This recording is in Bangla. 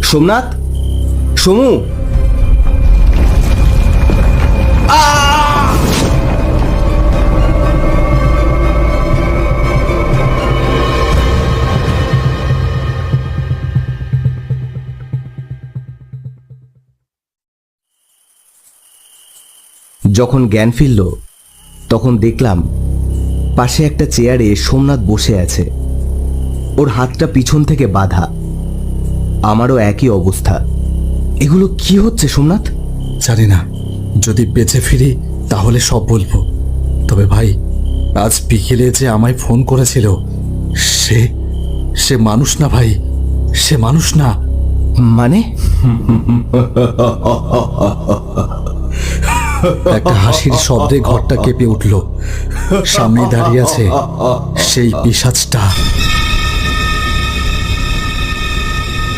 সোমনাথ, সমু, যখন জ্ঞান ফিরল তখন দেখলাম পাশে একটা চেয়ারে সোমনাথ বসে আছে। ওর হাতটা পিছন থেকে বাঁধা। আমারও একই অবস্থা। এগুলো কি হচ্ছে সোমনাথ? জানি না, যদি বেঁচে ফিরি তাহলে সব বলবো। তবে ভাই, আজ বিকেলে যে আমায় ফোন করেছিল সে সে মানুষ না ভাই, সে মানুষ না। মানে? একটা হাসির শব্দে ঘরটা কেঁপে উঠল। সামনে দাঁড়িয়ে আছে সেই পিশাচটা।